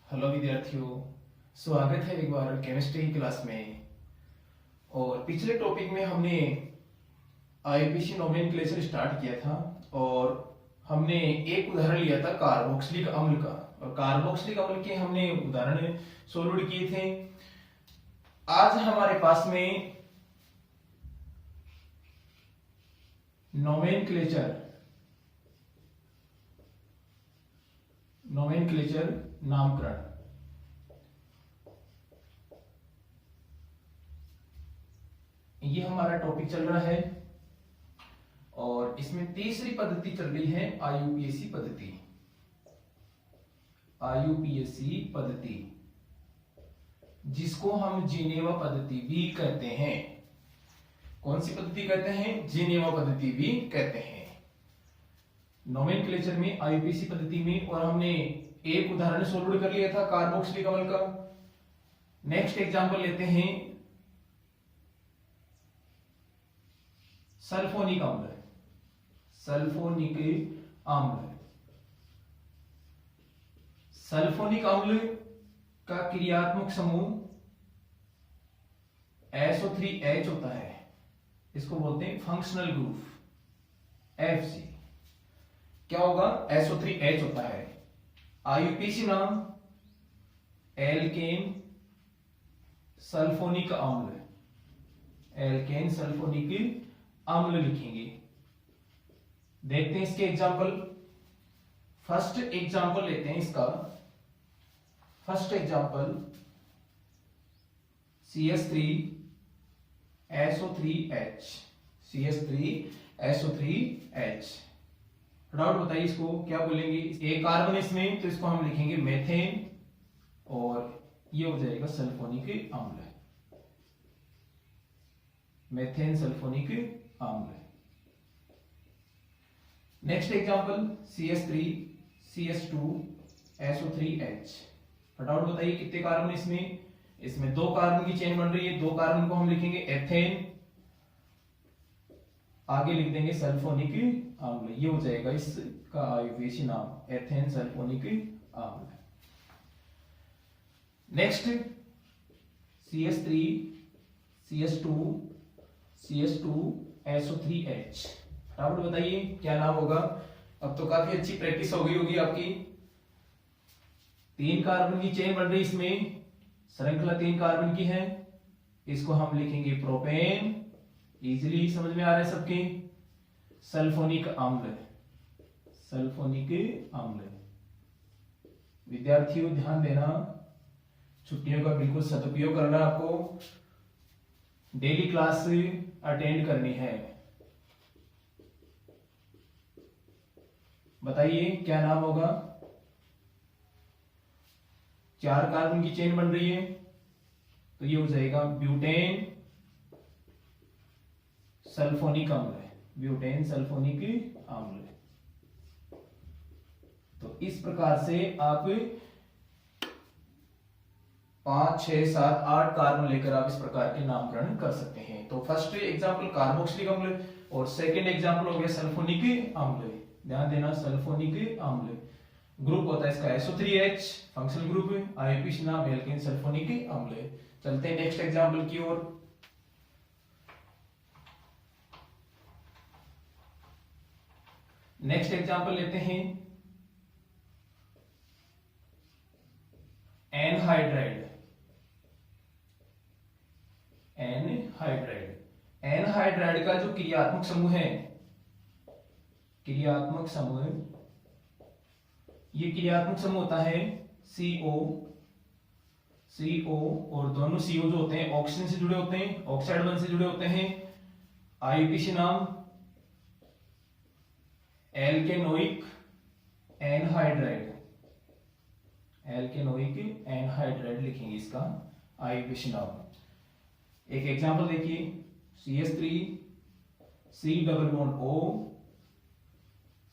Hello विद्यार्थियों, स्वागत है एक बार केमिस्ट्री की क्लास में। और पिछले टॉपिक में हमने आईयूपीएसी नोमेनक्लेचर स्टार्ट किया था और हमने एक उदाहरण लिया था कार्बोक्सिलिक अम्ल का। और कार्बोक्सिलिक अम्ल के हमने उदाहरण सोल्व किए थे। आज हमारे पास में नोमेनक्लेचर नामकरण, ये हमारा टॉपिक चल रहा है। और इसमें तीसरी पद्धति चल रही है आईयूपीएसी पद्धति, जिसको हम जिनेवा पद्धति भी कहते हैं। कौन सी पद्धति कहते हैं? जिनेवा पद्धति भी कहते हैं। नोमेनक्लेचर में, आईयूपीएसी पद्धति में, और हमने एक उदाहरण सोल्व कर लिया था कार्बोक्सिलिक अम्ल का। नेक्स्ट एग्जांपल लेते हैं सल्फोनिक अम्ल। सल्फोनिक अम्ल का क्रियात्मक समूह SO3H होता है। इसको बोलते हैं फंक्शनल ग्रुप FC। क्या होगा? SO3H होता है। आईयूपीएसी नाम एल्केन सल्फोनिक अम्ल लिखेंगे। देखते हैं इसके एग्जांपल। फर्स्ट एग्जांपल लेते हैं इसका। First example CH3SO3H। डाउट बताइए इसको क्या बोलेंगे? एक कार्बन इसमें, तो इसको हम लिखेंगे मेथेन, और ये हो जाएगा सल्फोनिक अम्ल, मेथेन सल्फोनिक अम्ल। Next example CH3CH2SO3H। डाउट बताइए कितने कार्बन इसमें? इसमें दो कार्बन की चेन बन रही है। दो कार्बन को हम लिखेंगे एथेन, आगे लिख देंगे सल्फोनिक अम्ल। ये हो जाएगा इसका आईयूपीएसी नाम, एथेन सल्फोनिक अम्ल। Next CH3CH2SO3H। फटाफट बताइए क्या नाम होगा? अब तो काफी अच्छी प्रैक्टिस हो गई होगी आपकी। तीन कार्बन की चेन बन रही, इसमें श्रृंखला तीन कार्बन की है। इसको हम लिखेंगे प्रोपेन, इजीली समझ में आ रहा है सबके। सल्फोनिक अम्ल, विद्यार्थियों ध्यान देना, छुट्टियों का बिल्कुल सदुपयोग करना। आपको डेली क्लास अटेंड करनी है। बताइए क्या नाम होगा? चार कार्बन की चेन बन रही है, तो ये हो जाएगा ब्यूटेन सल्फोनिक अम्ल। तो इस प्रकार से आप 5, 6, 7, 8 कार्बन लेकर आप इस प्रकार के नामकरण कर सकते हैं। तो फर्स्ट एग्जांपल कार्बोक्सिलिक अम्ल, और सेकंड एग्जांपल हो गया सल्फोनिक अम्ल। ध्यान देना, सल्फोनिक अम्ल ग्रुप होता है इसका SO3H, फंक्शनल ग्रुप। आईयूपीएसी नाम एल्केन सल्फोनिक अम्ल। चलते हैं नेक्स्ट एग्जांपल की ओर। नेक्स्ट एग्जांपल लेते हैं एनहाइड्राइड का जो क्रियात्मक समूह है, ये क्रियात्मक समूह होता है CO, और दोनों CO जो होते हैं ऑक्सीजन से जुड़े होते हैं, ऑक्साइड बंध से जुड़े होते हैं। आईयूपीएसी नाम एल्केनोइक एनहाइड्राइड लिखेंगे इसका आईयूपीएसी नाम। एक एग्जांपल देखिए, CH3C double bond O,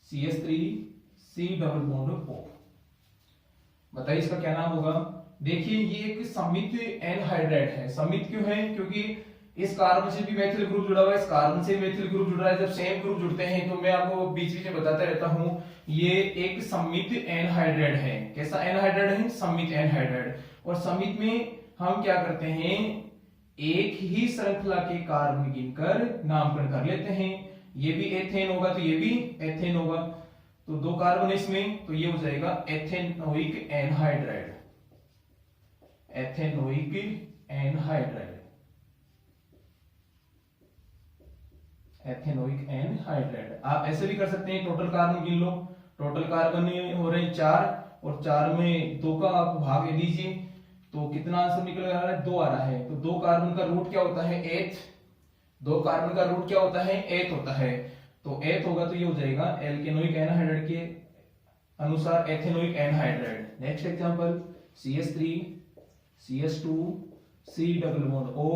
CH3C double bond O। बताइए इसका क्या नाम होगा? देखिए ये एक समित एनहाइड्राइड है। समित क्यों है? क्योंकि इस कार्बन से भी मेथिल ग्रुप जुड़ा हुआ है, इस कार्बन से मेथिल ग्रुप जुड़ रहा है। जब सेम ग्रुप जुड़ते हैं तो मैं आपको बीच बीच में बताता रहता हूं, ये एक सममित एनहाइड्राइड है। कैसा एनहाइड्राइड है? सममित एनहाइड्राइड। और सममित में हम क्या करते हैं, एक ही श्रृंखला के कार्बन गिनकर नामकरण कर लेते हैं। ये भी एथेन होगा तो ये भी एथेन होगा, तो दो कार्बन इसमें, तो ये हो जाएगा ethanoic anhydride. Ethanoic anhydride, ethanoic anhydride. आप ऐसे भी कर सकते हैं, टोटल कार्बन गिन लो। टोटल कार्बन हो रहे हैं 4 और 4 में 2 का आप भाग दीजिए तो कितना आंसर निकल आ रहा है? 2 आ रहा है। तो 2 कार्बन का रूट क्या होता है? एथ। 2 कार्बन का रूट क्या होता है? एथ होता है। तो एथ होगा तो ये हो जाएगा एल्केनोइक एनहाइड्राइड के अनुसार ethanoic anhydride. Next example CH3 CH2 C double bond O,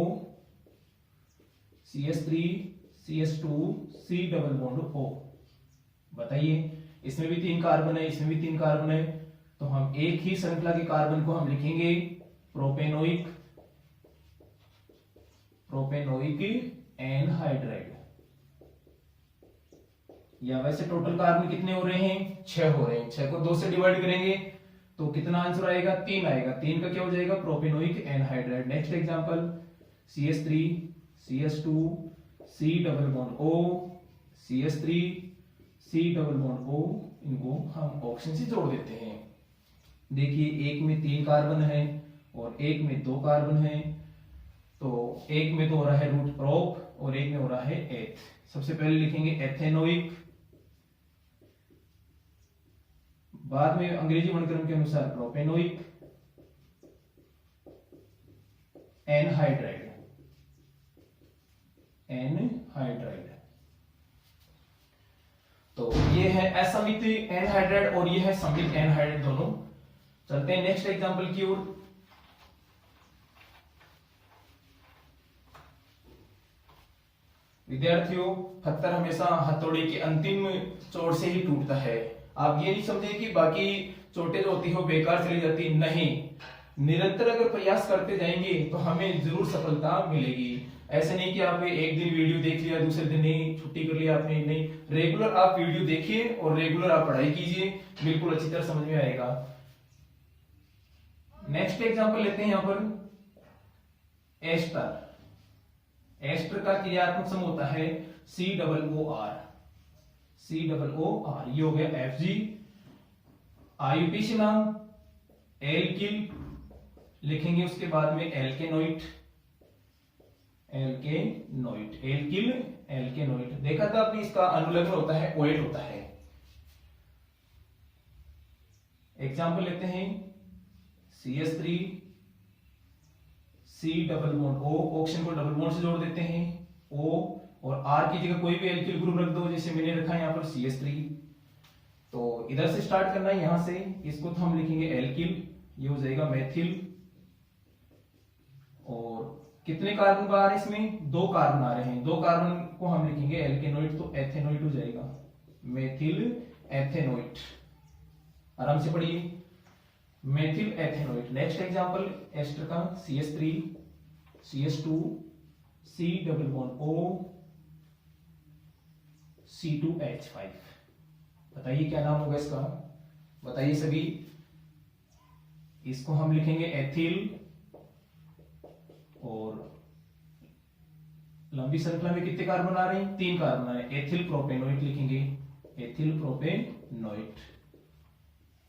CH3 CH2 C double bond O। बताइए, इसमें भी 3 कार्बन है, इसमें भी 3 कार्बन है, तो हम एक ही श्रृंखला के कार्बन को हम लिखेंगे प्रोपेनोइक, प्रोपेनोइक एनहाइड्राइड। या वैसे टोटल कार्बन कितने हो रहे हैं? 6 हो रहे हैं। 6 को 2 से डिवाइड करेंगे तो कितना आंसर आएगा? 3 आएगा। 3 का क्या हो जाएगा? Propanoic anhydride. Next example CH3 CH2 C double bond O, CH3 C double bond O, इनको हम ऑक्सीजन से जोड़ देते हैं। देखिए, एक में 3 कार्बन है और एक में 2 कार्बन है, तो एक में तो हो रहा है रूट प्रोप और एक में हो रहा है एथ। सबसे पहले लिखेंगे एथेनोइक, बाद में अंग्रेजी वर्णक्रम के अनुसार प्रोपेनोइक एनहाइड्राइड, एनहाइड्राइड। तो ये है असमित एनहाइड्राइड और ये है समित एनहाइड्राइड, दोनों। चलते हैं नेक्स्ट एग्जांपल की ओर। विद्यार्थियों, पत्थर हमेशा हथौड़े की अंतिम चोट से ही टूटता है। आप ये नहीं समझे कि बाकी चोटें जो होती है वो बेकार चली जाती, नहीं। निरंतर अगर प्रयास करते जाएंगे तो हमें जरूर सफलता मिलेगी। ऐसे नहीं कि आपने एक दिन वीडियो देख लिया, दूसरे दिन नहीं, छुट्टी कर लिया आपने, नहीं। रेगुलर आप वीडियो देखिए और रेगुलर आप पढ़ाई कीजिए, बिल्कुल अच्छी तरह समझ में आएगा। नेक्स्ट एग्जांपल लेते हैं यहां पर एस्टर। एस्टर का क्रियात्मक सम होता है COOR, COOR। ये हो गया Fg। आईयूपीएसी नाम एल्किल लिखेंगे, उसके बाद में एल्केनोइट, एल्केनोइट, एल्किल एल्केनोइट। देखा था आपने, इसका अनुलग्न होता है ओएट होता है। एग्जांपल लेते हैं CH3 C double bond O, oxygen को डबल बॉन्ड से जोड़ देते हैं O, और R की जगह कोई भी एल्किल ग्रुप रख दो, जैसे मैंने रखा है यहाँ पर CH3। तो इधर से स्टार्ट करना है, यहां से इसको तो हम लिखेंगे एल्किल, ये हो जाएगा मेथिल। और कितने कार्बन बाहर इसमें? 2 कार्बन आ रहे हैं, 2 कार्बन को हम लिखेंगे एल्केनोइट, तो एथेनोइट हो जाएगा, मेथिल एथेनोइट। आराम से पढ़िए, methyl ethanoate. Next example ester का CH3 CH2 C double bond O, C2H5। बताइए क्या नाम होगा इसका? बताइए सभी। इसको हम लिखेंगे एथिल, और लंबी श्रृंखला में कितने कार्बन आ रहे हैं? 3 कार्बन आ रहे हैं, एथिल प्रोपेनोइट लिखेंगे, एथिल प्रोपेनोइट।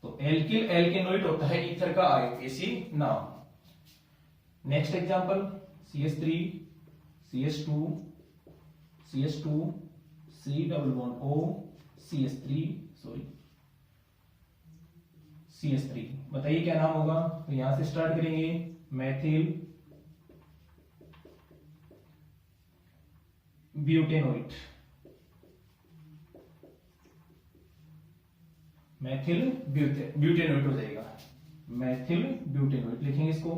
तो एल्किल एल्केनोइट होता है ईथर का आईयूपीएसी नाम। Next example CH3 CH2 CH2 C double bond O, CH3। बताइए क्या नाम होगा? तो यहां से स्टार्ट करेंगे, मेथिल ब्यूटेनोइट, मेथिल ब्यूटेनोइट हो जाएगा, मेथिल ब्यूटेनोइट लिखेंगे इसको।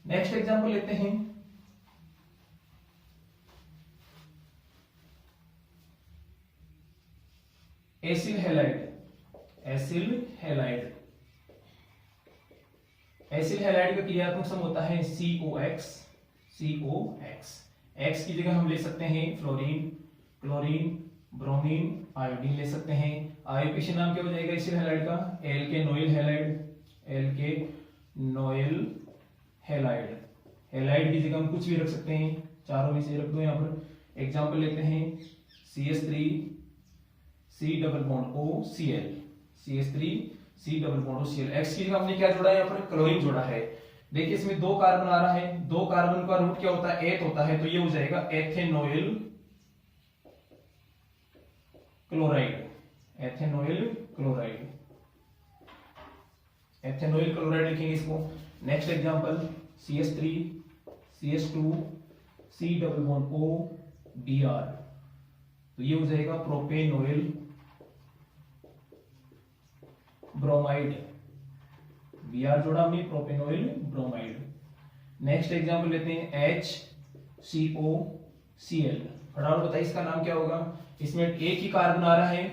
नेक्स्ट एग्जांपल लेते हैं acyl halide, acyl halide. Acyl halide का क्रियात्मक सम होता है COX, COX। X की जगह हम ले सकते हैं फ्लोरीन, क्लोरीन, ब्रोमीन, आयोडीन ले सकते हैं। आईयूपीएसी नाम क्या हो जाएगा इस हैलाइड का? एल्केनोइल हैलाइड, एल्केनोइल हैलाइड। हैलाइड की जगह हम कुछ भी रख सकते हैं, चारों में से रख दो यहाँ पर। एग्जांपल लेते हैं CH3 C double bond OCl, CH3 C double bond OCl। X की जगह हमने क्या जोड़ा है यहाँ पर? क्लोरीन जोड़ा है। देखिए इसमें 2 कार्बन आ रहा है, 2 कार्बन का रूट क्या होता है? एथ होता है, तो ये हो जाएगा एथेनोइल क्लोराइड, एथेनोइल क्लोराइड, एथेनोइल क्लोराइड लिखेंगे इसको। Next example CH3 CH2 C double bond O Br, तो ये हो जाएगा प्रोपेनोइल ब्रोमाइड, Br जोड़ा हमने, प्रोपेनोइल ब्रोमाइड। नेक्स्ट एग्जांपल लेते हैं HCOCl। फटाफट बताइए इसका नाम क्या होगा? इसमें एक ही कार्बन आ रहा है,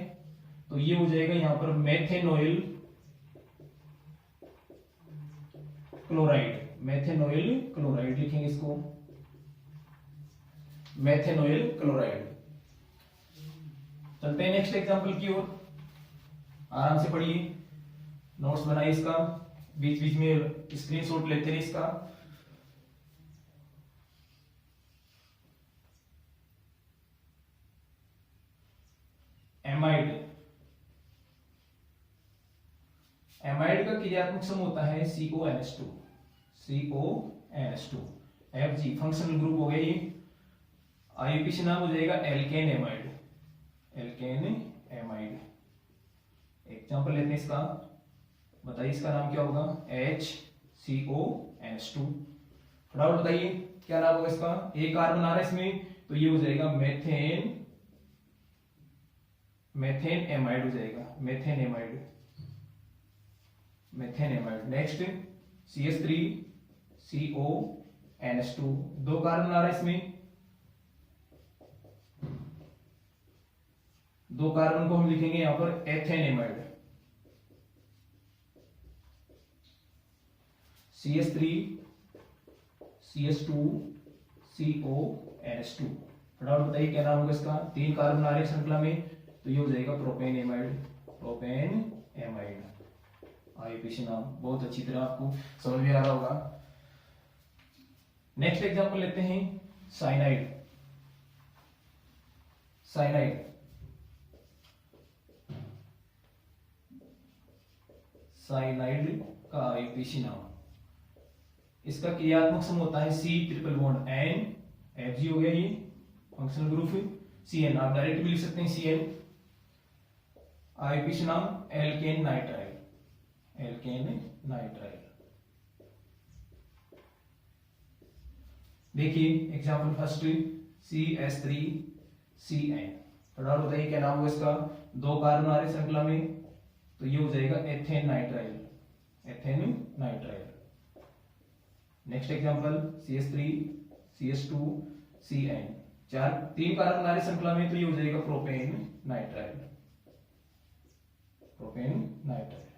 तो ये हो जाएगा यहाँ पर मेथेनोइल क्लोराइड, मेथेनोइल क्लोराइड लिखेंगे इसको, मेथेनोइल क्लोराइड। चलते हैं नेक्स्ट एग्जांपल की ओर, आराम से पढ़िए, नोट्स बनाइए इसका, बीच बीच में स्क्रीनशॉट लेते रहिए इसका। एमाइड, एमाइड का क्रियात्मक समूह होता है CONH2, CONH2। FG functional group हो गया ये। आईयूपीएसी नाम हो जाएगा alkane amide, alkane amide. Example लेते हैं इसका, बताइए इसका नाम क्या होगा? HCONH2। फटाफट बताइए क्या नाम होगा इसका? एक कार्बन आ रहा है इसमें, तो ये हो जाएगा मेथेन, मेथेन एमाइड हो जाएगा, methane amide, methane amide. Next CH3 CONH2, 2 carbon आ रहा है इसमें, 2 कार्बन को हम लिखेंगे यहां पर ethane amide, CH3 CH2 CONH2। फटाफट बताइए क्या नाम होगा इसका? 3 कार्बन आ रहे हैं श्रृंखला में, तो ये हो जाएगा propane amide, propane amide. IUPAC नाम बहुत अच्छी तरह आपको समझ में आ रहा होगा। नेक्स्ट एग्जांपल लेते हैं साइनाइड, साइनाइड, साइनाइड का आईयूपीएसी नाम, इसका क्रियात्मक समूह होता है C triple bond N, Fg हो गया ये फंक्शनल ग्रुप, CN आप डायरेक्ट भी लिख सकते हैं CN। आईयूपीएसी नाम एल्केन नाइट्राइल, एल्केन नाइट्राइल। देखिए एग्जांपल फर्स्ट CH3CN। फटाफट बताइए क्या नाम होगा इसका? 2 कार्बन आ रहे श्रृंखला में, तो ये हो जाएगा ethane nitrile, ethane nitrile. Next example CH3 CH2 CN, 3 carbon आ रहे श्रृंखला में, तो ये हो जाएगा propane nitrile, propane nitrile.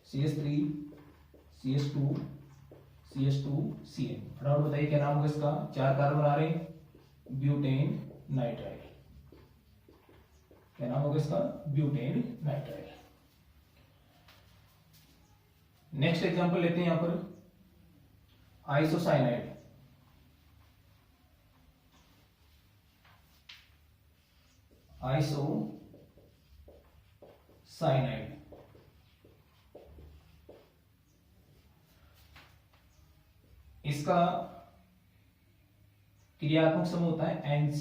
CH3 CH2 CH2 CN। फटाफट बताइए क्या नाम होगा इसका? 4 कार्बन आ रहे हैं, ब्यूटेन नाइट्राइल। क्या नाम होगा इसका? Butane nitrile. नेक्स्ट एग्जांपल लेते हैं यहां पर आइसोसाइनाइड, आइसोसाइनाइड। इसका क्रियात्मक समूह होता है NC,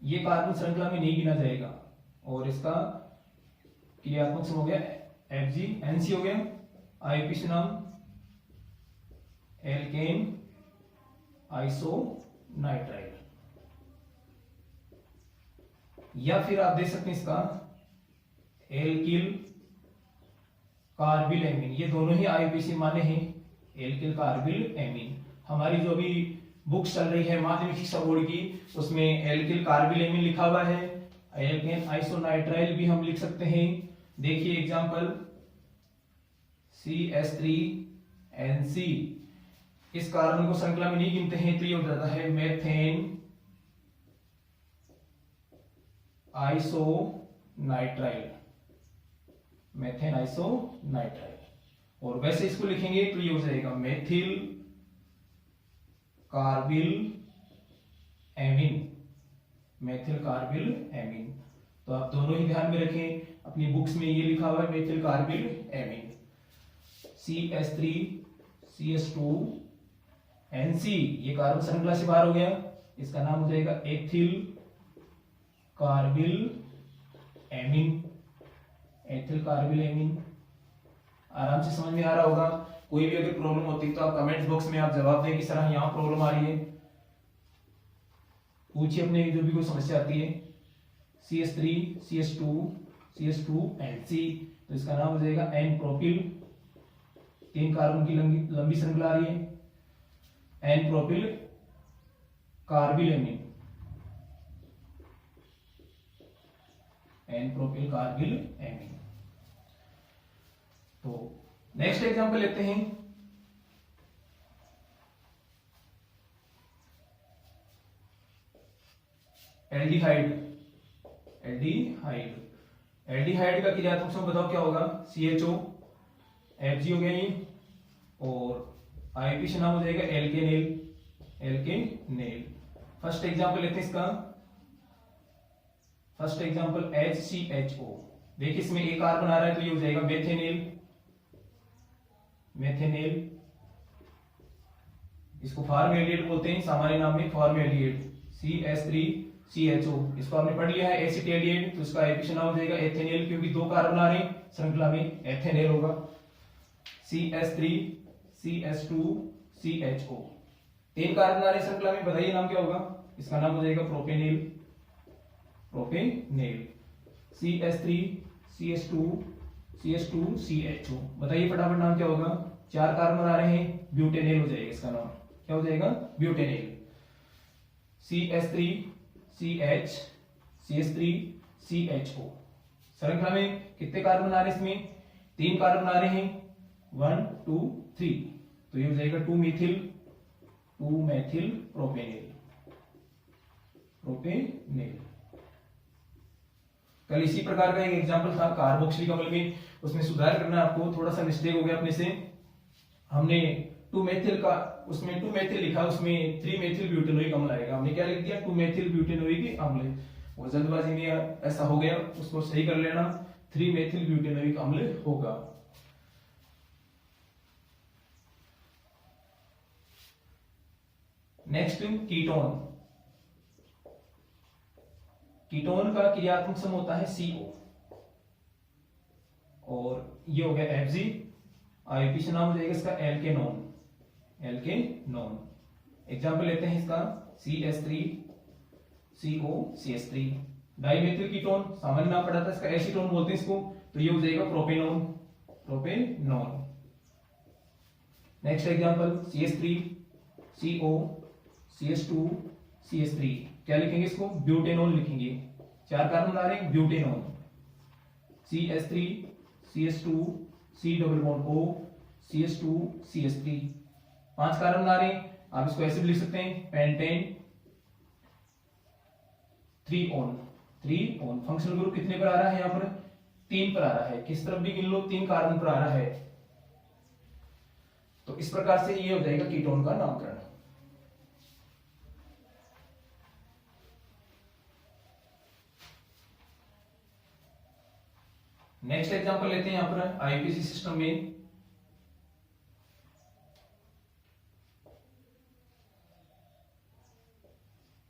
ये कार्बन श्रृंखला में नहीं गिना जाएगा, और इसका क्रियात्मक समूह हो गया Fg, NC हो गया। आईयूपीएसी नाम एल्केन आइसोनाइट्राइल, या फिर आप देख सकते हैं इसका एल्किल कार्बिल एमीन। ये दोनों ही आईयूपीएसी माने हैं, एल्किल कार्बिल एमीन। हमारी जो भी बुक्स चल रही है माध्यमिक शिक्षा बोर्ड की, उसमें एल्किल कार्बिल एमीन लिखा हुआ है, एल्केन आइसोनाइट्राइल भी हम लिख सकते हैं। देखिए एग्जांपल CH3NC, इस कार्बन को श्रृंखला में नहीं गिनते हैं तो ये हो जाता है मेथेन आइसोनाइट्राइल, मेथेन आइसोनाइट्राइल। और वैसे इसको लिखेंगे तो ये हो जाएगा methyl carbyl amine, methyl carbyl amine. तो आप दोनों ही ध्यान में रखें, अपनी बुक्स में ये लिखा हुआ है methyl carbyl amine. CH3 CH2 NC, ये कार्बन श्रृंखला से बाहर हो गया, इसका नाम हो जाएगा ethyl carbyl amine, ethyl carbyl amine. आराम से समझ में आ रहा होगा। कोई भी अगर प्रॉब्लम होती है तो आप कमेंट्स बॉक्स में आप जवाब दें कि सर यहाँ प्रॉब्लम आ रही है, पूछिए अपने जो भी कोई समस्या आती है। CH3 CH2 CH2 NC, तो इसका नाम हो जाएगा एन प्रोपिल, 3 कार्बन की लंबी श्रृंखला आ रही है, N propyl carbyl amine, N propyl carbyl amine. तो नेक्स्ट एग्जांपल लेते हैं। एल्डिहाइड, एल्डिहाइड, एल्डिहाइड का क्रियात्मक समूह बताओ क्या होगा? CHO, FG हो गया ये, और आईपीसी नाम हो जाएगा एल्केनेल, एल्केनेल। फर्स्ट एग्जांपल लेते हैं इसका, फर्स्ट एग्जांपल HCHO। देखिए इसमें एक कार्बन आ रहा है तो ये हो जाएगा मेथेनेल, मेथेनेल। इसको फॉर्मेल्डिहाइड बोलते हैं सामान्य नाम में, फॉर्मेल्डिहाइड। CH3 CHO, इसको आपने पढ़ लिया है एसिटेल्डिहाइड, तो इसका आईपीसी नाम हो जाएगा एथेनेल, क्योंकि 2 कार्बन आ रहे हैं श्रृंखला में, एथेनेल होगा। CH3 CH2 CHO, 3 कार्बन आ रहे हैं श्रृंखला में, बताइए नाम क्या होगा? इसका नाम हो जाएगा प्रोपेनेल, प्रोपेनेल। CH3 CH2 CH2 CHO, बताइए फटाफट नाम क्या होगा? 4 कार्बन आ रहे हैं, ब्यूटेनेल हो जाएगा, इसका नाम क्या हो जाएगा? ब्यूटेनेल। CH3 CH CH3 CHO, श्रृंखला में कितने कार्बन आ रहे हैं? इसमें 3 कार्बन आ रहे हैं, 1 2 3, तो ये हो जाएगा 2 मेथिल प्रोपेनेल, प्रोपेनेल। कल इसी प्रकार का एक एग्जांपल था कार्बोक्सिलिक अम्ल में, उसमें सुधार करना आपको, थोड़ा सा मिस्टेक हो गया अपने से। हमने 2 मेथिल का, उसमें 2 मेथिल लिखा, उसमें 3 मेथिल ब्यूटेनोइक अम्ल आएगा, हमने क्या लिख दिया? 2 मेथिल ब्यूटेनोइक अम्ल। वो जल्दबाजी में ऐसा हो गया, उसको सही कर लेना, 3 मेथिल ब्यूटेनोइक अम्ल होगा। नेक्स्ट कीटोन, कीटोन का क्रियात्मक समूह होता है CO, और ये हो गया FG, आईपीसी नाम हो जाएगा इसका एल्केनोन, एल्केनोन। एग्जांपल लेते हैं इसका, CH3 CO CH3, dimethyl ketone, सामान्य नाम पढ़ा था इसका एसीटोन बोलते हैं इसको, तो ये हो जाएगा propanone, propanone. Next example CH3 CO CH2 CH3, क्या लिखेंगे इसको? ब्यूटेनोन लिखेंगे, 4 कार्बन आ रहे हैं, butanone. CH3 CH2 C double bond O CH2 CH3, 5 carbon आ रहे हैं, आप इसको ऐसे भी लिख सकते हैं, pentane 3 one, 3 one. Functional group कितने पर आ रहा है? यहाँ पर 3 पर आ रहा है, किस तरफ भी गिन लो 3 कार्बन पर आ रहा है। तो इस प्रकार से ये हो जाएगा कीटोन का नामकरण। नेक्स्ट एग्जांपल लेते हैं यहां पर आईपीसी सिस्टम में,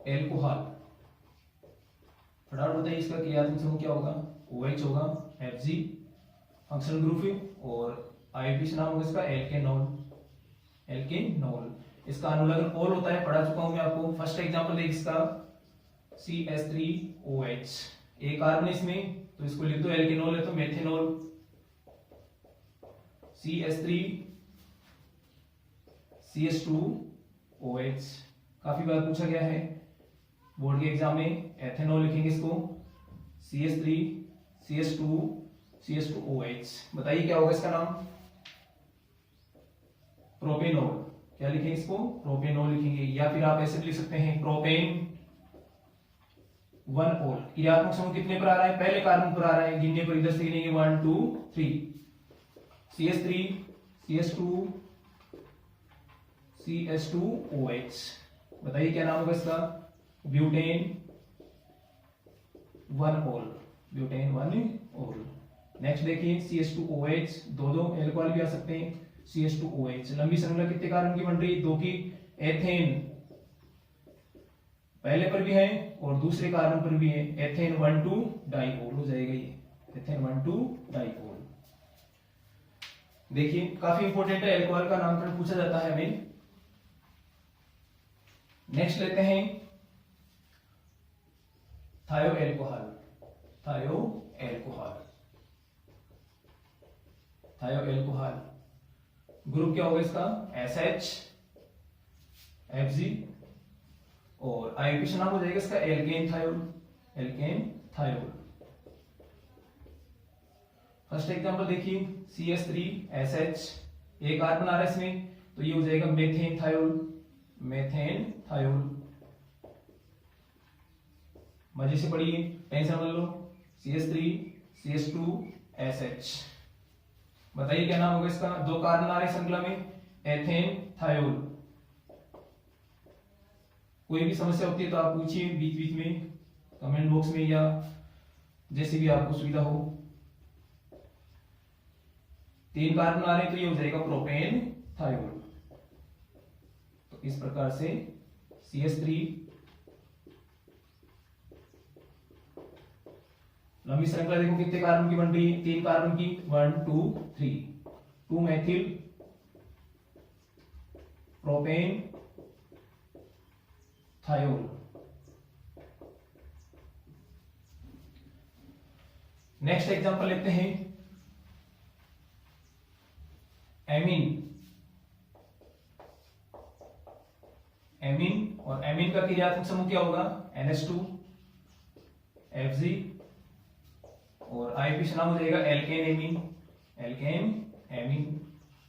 एल्कोहल। फटाफट बताइए इसका क्रियात्मक समूह क्या होगा? OH होगा, FG फंक्शनल ग्रुप है, और आईपीसी नाम होगा इसका एल्केनोल, एल्केनोल। इसका अनुलग्न ओल होता है, पढ़ा चुका हूं मैं आपको। फर्स्ट एग्जांपल देखिए इसका, CH3OH, एक कार्बन इसमें, तो इसको लिख दो एल्केनोल है तो मेथेनोल। CH3 CH2OH, काफी बार पूछा गया है बोर्ड के एग्जाम में, एथेनॉल लिखेंगे इसको। CH3 CH2 CH2OH, बताइए क्या होगा इसका नाम? प्रोपेनॉल। क्या लिखेंगे इसको, प्रोपेनॉल लिखेंगे। या फिर आप ऐसे भी लिख सकते हैं प्रोपेन 1-ऑल। क्रियात्मक समूह कितने पर आ रहा है, पहले कार्बन पर आ रहा है, गिनने पर इधर से गिनेंगे 1 2 3, CH3 CH2 CH2OH। बताइए क्या नाम होगा इसका, ब्यूटेन 1-ऑल, ब्यूटेन 1-ऑल। नेक्स्ट देखिए CH2OH, दो एल्कोहल भी आ सकते हैं, CH2OH। लंबी श्रृंखला कितने कार्बन की बन रही है, 2 की। एथेन पहले पर भी है और दूसरे कार्बन पर भी है, एथेन 1 2 डाइकोल हो जाएगा ये, एथेन 1 2 डाइकोल। देखिए काफी इंपॉर्टेंट है, एल्कोहल का नामकरण पूछा जाता है हमें। नेक्स्ट लेते हैं थायो एल्कोहल, थायो एल्कोहल, थायो एल्कोहल। ग्रुप क्या होगा इसका, SH FG, और आईयूपीएसी नाम हो जाएगा इसका alkane thiol, alkane thiol. First example देखिए CH3SH, एक कार्बन आ रहा है इसमें, तो ये हो जाएगा मेथेन थायोल, मेथेन थायोल। मजे से पढ़िए, टेंशन मत लो। CH3 CH2SH, बताइए क्या नाम होगा इसका, 2 कार्बन आ रहे हैं श्रृंखला में, एथेन थायोल। कोई भी समस्या होती है तो आप पूछिए बीच बीच में कमेंट बॉक्स में, या जैसे भी आपको सुविधा हो। 3 कार्बन आ रहे हैं तो ये हो जाएगा प्रोपेन थायोल। तो इस प्रकार से CH3, लंबी श्रृंखला देखो कितने कार्बन की बन रही है, 3 कार्बन की, 1 2 3, 2 methyl propane thiol. Next example लेते हैं एमीन, एमीन, और एमीन का क्रियात्मक समूह क्या होगा, NH2 FG, और आईयूपीएसी नाम हो जाएगा एल्केन एमीन, एल्केन एमीन।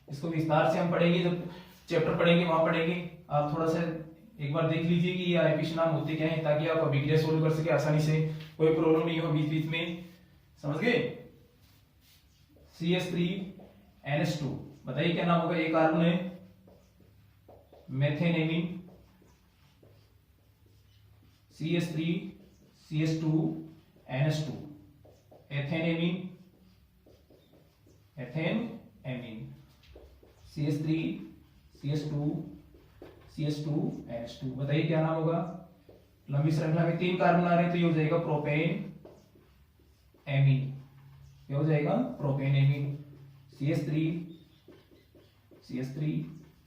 इसको विस्तार से हम पढ़ेंगे, जब चैप्टर पढ़ेंगे वहां पढ़ेंगे। आप थोड़ा सा एक बार देख लीजिए कि ये आईयूपीएसी नाम होते क्या हैं, ताकि आप अभिक्रिया सोल्व कर सके आसानी से, कोई प्रॉब्लम नहीं हो बीच बीच में, समझ गए। CH3NH2, बताइए क्या नाम होगा, एक कार्बन है, methane amine. CH3 CH2NH2, ethane amine, ethane amine. CH3 CH2 CH2NH2, बताइए क्या नाम होगा, लंबी श्रृंखला में 3 कार्बन आ रहे हैं तो ये हो जाएगा प्रोपेन एमीन, क्या हो जाएगा, प्रोपेन एमीन। CH3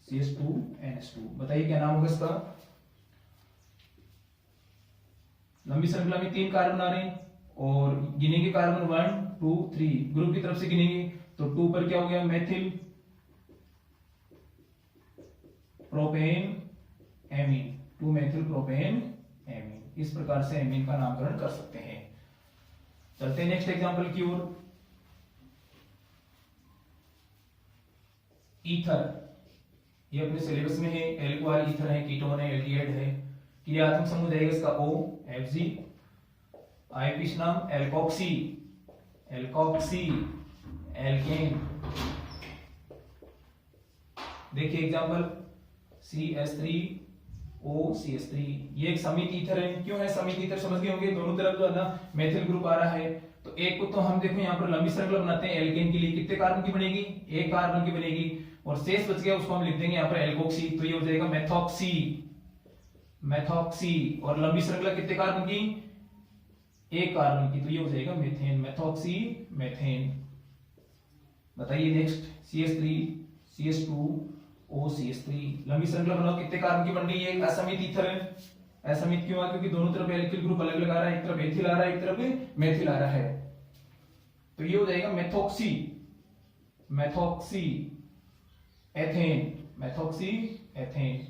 CH2NH2, बताइए क्या नाम होगा इसका, लंबी श्रृंखला में 3 कार्बन आ रहे हैं और गिनेंगे कार्बन 1 2 3, ग्रुप की तरफ से गिनेंगे तो 2 पर क्या हो गया, methyl propane amine, 2 methyl propane amine. इस प्रकार से एमीन का नामकरण कर सकते हैं। चलते हैं नेक्स्ट एग्जांपल की ओर। ईथर, ये अपने सिलेबस में है, एल्कोहल ईथर है, कीटोन है, एल्डिहाइड है। क्रियात्मक समूह जाएगा इसका OFG, आईयूपीएसी नाम एल्कोक्सी, एल्कोक्सी एल्केन। देखिए एग्जांपल CH3OCH3, ये एक समित ईथर है। क्यों है समित ईथर, समझ गए होंगे, दोनों तरफ जो है ना मेथिल ग्रुप आ रहा है, तो एक को तो हम देखो यहाँ पर लंबी श्रृंखला बनाते हैं एल्केन के लिए, कितने कार्बन की बनेगी, 1 कार्बन की बनेगी, और शेष बच गया उसको हम लिख देंगे यहाँ पर एल्कोक्सी, तो ये हो जाएगा मेथॉक्सी, मेथॉक्सी। और लंबी श्रृंखला कितने कार्बन की, 1 कार्बन की, तो ये हो जाएगा मीथेन, मेथॉक्सी मेथेन। बताइए नेक्स्ट CH3 CH2OCH3, लंबी श्रृंखला बनाओ, कितने कार्बन की बन रही है, एक असमित ईथर है। असमित क्यों है, क्योंकि दोनों तरफ एल्किल ग्रुप अलग अलग आ रहा है, एक तरफ एथिल आ रहा है, एक तरफ मेथिल आ रहा है, तो ये हो जाएगा methoxy, methoxy ethane, methoxy ethane.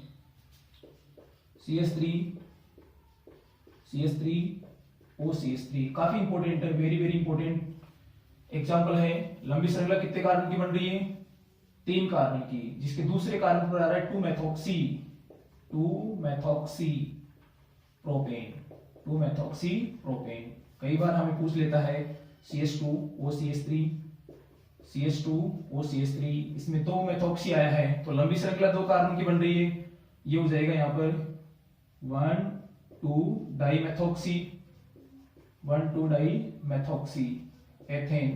CH3OCH3, काफी इंपॉर्टेंट है, वेरी वेरी इंपॉर्टेंट एग्जांपल है। लंबी श्रृंखला कितने कार्बन की बन रही है, 3 कार्बन की, जिसके दूसरे कार्बन पर आ रहा है 2-मेथॉक्सी प्रोपेन, 2-मेथॉक्सी प्रोपेन। कई बार हमें पूछ लेता है CH2OCH3, CH2OCH3, इसमें 2 मेथॉक्सी आया है, तो लंबी श्रृंखला 2 कार्बन की बन रही है, ये हो जाएगा यहाँ पर 1,2-डाईमेथॉक्सी, 1,2-डाईमेथॉक्सी एथेन।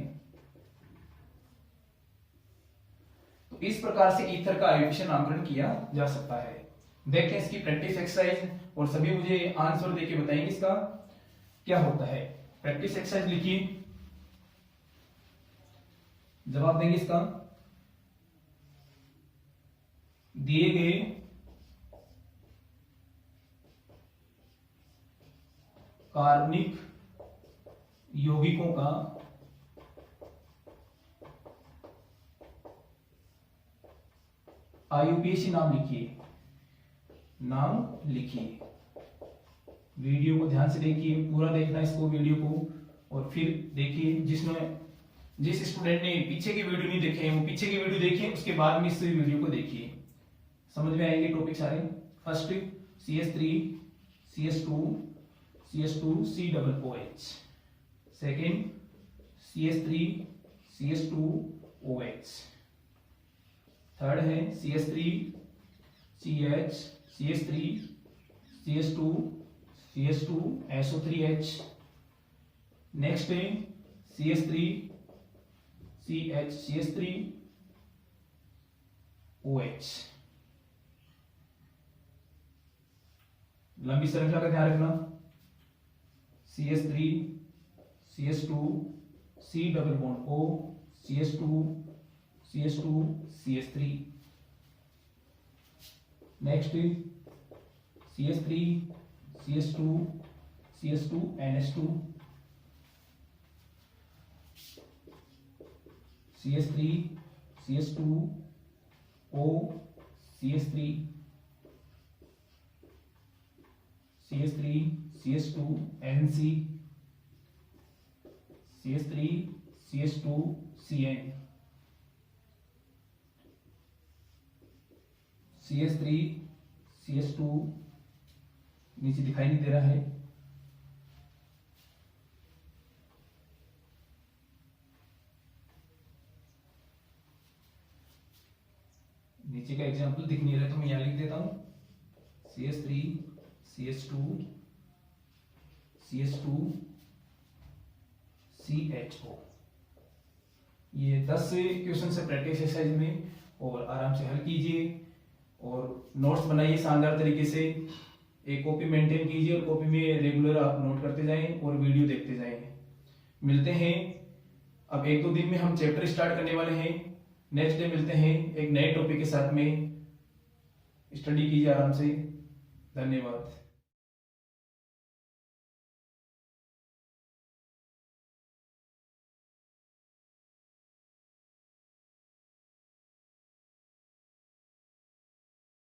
तो इस प्रकार से ईथर का आयोडीशन नामकरण किया जा सकता है। देखते हैं इसकी प्रैक्टिस एक्सरसाइज, और सभी मुझे आंसर देके बताएंगे इसका क्या होता है। प्रैक्टिस एक्सरसाइज लिखिए, जवाब देंगे इसका। दिए गए कार्बनिक यौगिकों का आईयूपीएसी नाम लिखिए, वीडियो को ध्यान से देखिए, पूरा देखना इसको वीडियो को, और फिर देखिए जिस स्टूडेंट ने पीछे की वीडियो नहीं देखे हैं वो पीछे की वीडियो देखिए, उसके बाद में इस वीडियो को देखिए, समझ में आएंगे टॉपिक सारे। First CH3 CH2 CH2 COOH, second CH3 CH2 OH, third है CH3 CH CH3 CH2 CH2 SO3H, next है CH3 CH CH3 OH। लंबी श्रृंखला का ध्यान रखना, CH3 CH2 C double bond O CH2 CH2 CH3, next CH3 CH2 CH2 NH2, CH3 CH2 O CH3 CH3 CH2 NC, CH3 CH2 CN, CH3 CH2 नीचे दिखाई नहीं दे रहा है, नीचे का एग्जांपल दिख नहीं रहा तो मैं यहां लिख देता हूं, CH3 CH2 CH2 CHO। ये 10 क्वेश्चन से प्रैक्टिस एक्सरसाइज में, और आराम से हल कीजिए और नोट्स बनाइए शानदार तरीके से, एक कॉपी मेंटेन कीजिए और कॉपी में रेगुलर आप नोट करते जाएं और वीडियो देखते जाएं। मिलते हैं अब 1-2 दिन में, हम चैप्टर स्टार्ट करने वाले हैं। नेक्स्ट डे मिलते हैं एक नए टॉपिक के साथ में। स्टडी कीजिए आराम से। धन्यवाद।